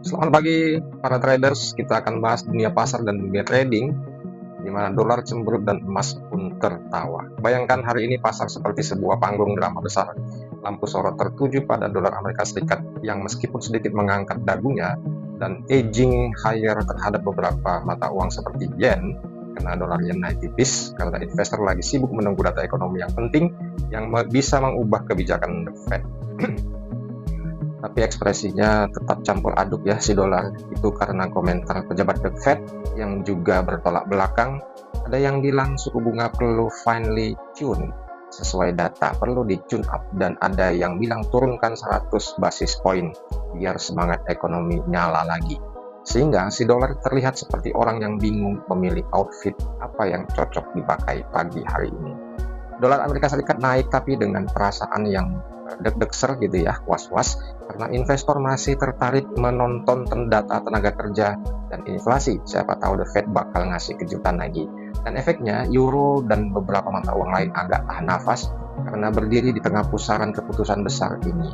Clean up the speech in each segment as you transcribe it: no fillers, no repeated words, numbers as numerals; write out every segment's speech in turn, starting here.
Selamat pagi para traders, kita akan bahas dunia pasar dan dunia trading, di mana dolar cemberut dan emas pun tertawa. Bayangkan hari ini pasar seperti sebuah panggung drama besar. Lampu sorot tertuju pada dolar Amerika Serikat yang meskipun sedikit mengangkat dagunya dan edging higher terhadap beberapa mata uang seperti yen, karena dolar yen naik tipis karena investor lagi sibuk menunggu data ekonomi yang penting yang bisa mengubah kebijakan The Fed. Tapi ekspresinya tetap campur aduk ya si dolar itu karena komentar pejabat The Fed yang juga bertolak belakang. Ada yang bilang suku bunga perlu finely tune sesuai data, perlu di tune up, dan ada yang bilang turunkan 100 basis point biar semangat ekonomi nyala lagi. Sehingga si dolar terlihat seperti orang yang bingung memilih outfit apa yang cocok dipakai pagi hari ini. Dolar Amerika Serikat naik tapi dengan perasaan yang deg-degser gitu ya, was-was, karena investor masih tertarik menonton data tenaga kerja dan inflasi. Siapa tahu The Fed bakal ngasih kejutan lagi. Dan efeknya euro dan beberapa mata uang lain agak tahan nafas karena berdiri di tengah pusaran keputusan besar ini.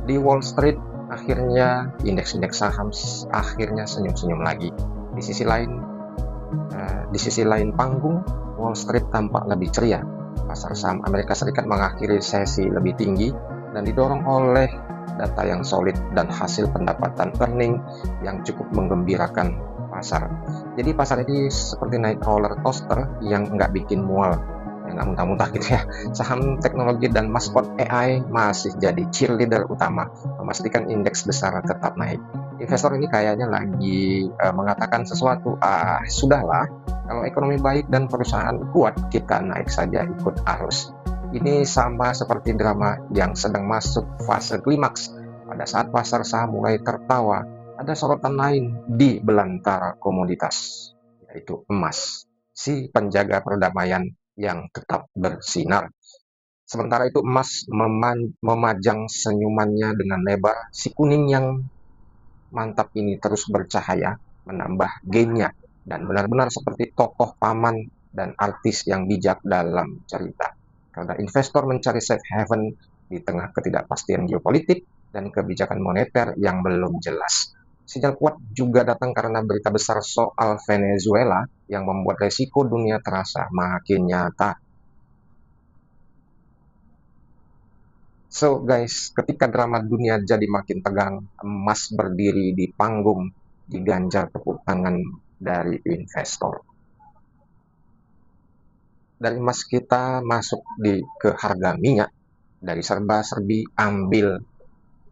Di Wall Street akhirnya indeks-indeks saham akhirnya senyum-senyum lagi. Di sisi lain panggung, Wall Street tampak lebih ceria. Pasar saham Amerika Serikat mengakhiri sesi lebih tinggi dan didorong oleh data yang solid dan hasil pendapatan earning yang cukup menggembirakan pasar. Jadi pasar ini seperti naik roller coaster yang nggak bikin mual, yang nggak muntah-muntah gitu ya. Saham teknologi dan maskot AI masih jadi cheerleader utama, memastikan indeks besar tetap naik. Investor ini kayaknya lagi mengatakan sesuatu, sudahlah, kalau ekonomi baik dan perusahaan kuat, kita naik saja ikut arus. Ini sama seperti drama yang sedang masuk fase klimaks. Pada saat pasar saham mulai tertawa, ada sorotan lain di belantara komoditas, yaitu emas, si penjaga perdamaian yang tetap bersinar. Sementara itu emas memajang senyumannya dengan lebar, si kuning yang mantap ini terus bercahaya, menambah gainnya, dan benar-benar seperti tokoh paman dan artis yang bijak dalam cerita. Karena investor mencari safe haven di tengah ketidakpastian geopolitik dan kebijakan moneter yang belum jelas. Sinyal kuat juga datang karena berita besar soal Venezuela yang membuat resiko dunia terasa makin nyata. So guys, ketika drama dunia jadi makin tegang, emas berdiri di panggung, diganjar tepuk tangan dari investor. Dari emas kita masuk ke harga minyak, dari serba-serbi ambil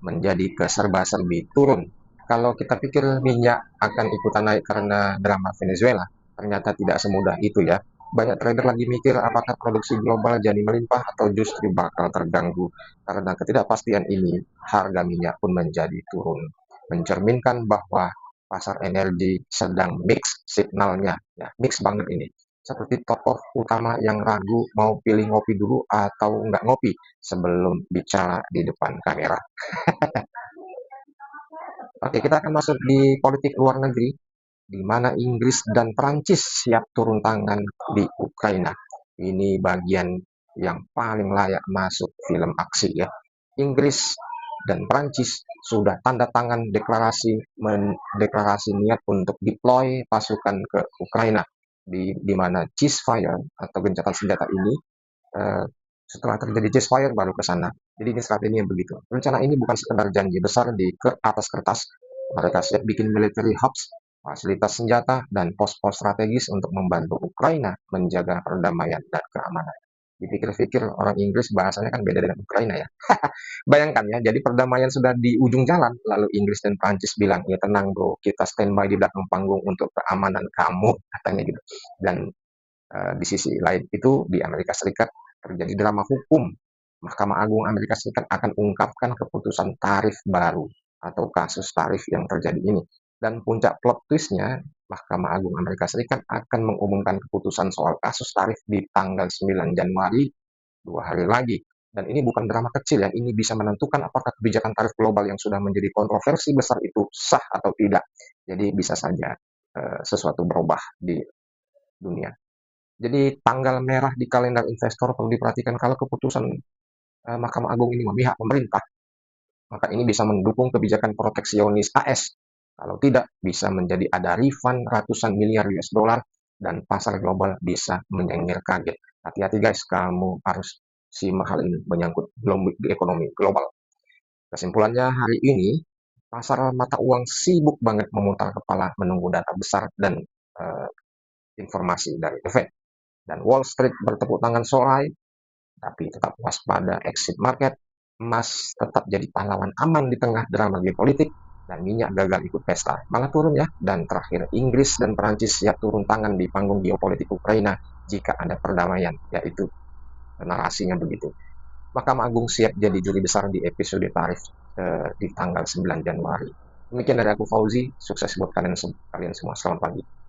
menjadi ke serba-serbi turun. Kalau kita pikir minyak akan ikutan naik karena drama Venezuela, ternyata tidak semudah itu ya. Banyak trader lagi mikir apakah produksi global jadi melimpah atau justru bakal terganggu. Karena ketidakpastian ini, harga minyak pun menjadi turun. Mencerminkan bahwa pasar energi sedang mix signalnya. Ya, mix banget ini. Seperti tokoh utama yang ragu mau pilih ngopi dulu atau nggak ngopi sebelum bicara di depan kamera. Oke, kita akan masuk di politik luar negeri, di mana Inggris dan Prancis siap turun tangan di Ukraina. Ini bagian yang paling layak masuk film aksi ya. Inggris dan Prancis sudah tanda tangan deklarasi niat untuk deploy pasukan ke Ukraina, di mana ceasefire atau gencatan senjata ini eh, setelah terjadi ceasefire baru ke sana. Jadi ini strateginya begitu. Rencana ini bukan sekedar janji besar di atas kertas. Mereka siap bikin military hubs, fasilitas senjata, dan pos-pos strategis untuk membantu Ukraina menjaga perdamaian dan keamanan. Dipikir-pikir orang Inggris bahasanya kan beda dengan Ukraina ya. Bayangkan ya, jadi perdamaian sudah di ujung jalan, lalu Inggris dan Prancis bilang, ya tenang bro, kita standby di belakang panggung untuk keamanan kamu, katanya gitu. Dan di sisi lain itu, di Amerika Serikat terjadi drama hukum. Mahkamah Agung Amerika Serikat akan ungkapkan keputusan tarif baru atau kasus tarif yang terjadi ini. Dan puncak plot twistnya, Mahkamah Agung Amerika Serikat akan mengumumkan keputusan soal kasus tarif di tanggal 9 Januari, 2 hari lagi. Dan ini bukan drama kecil ya, ini bisa menentukan apakah kebijakan tarif global yang sudah menjadi kontroversi besar itu sah atau tidak. Jadi bisa saja sesuatu berubah di dunia. Jadi tanggal merah di kalender investor perlu diperhatikan kalau keputusan Mahkamah Agung ini memihak pemerintah, maka ini bisa mendukung kebijakan proteksionis AS Kalau tidak, bisa menjadi ada refund ratusan miliar US dollar dan pasar global bisa menyengir kaget. Hati-hati guys, kamu harus simak hal ini menyangkut ekonomi global. Kesimpulannya hari ini, pasar mata uang sibuk banget memutar kepala menunggu data besar dan uh, informasi dari The Fed. Dan Wall Street bertepuk tangan sorai, tapi tetap waspada exit market. Emas tetap jadi pahlawan aman di tengah drama geopolitik, dan minyak gagal ikut pesta, malah turun ya. Dan terakhir, Inggris dan Perancis siap turun tangan di panggung geopolitik Ukraina jika ada perdamaian, yaitu narasinya begitu. Mahkamah Agung siap jadi juri besar di episode tarif di tanggal 9 Januari. Demikian dari aku Fauzi, sukses buat kalian semua. Selamat pagi.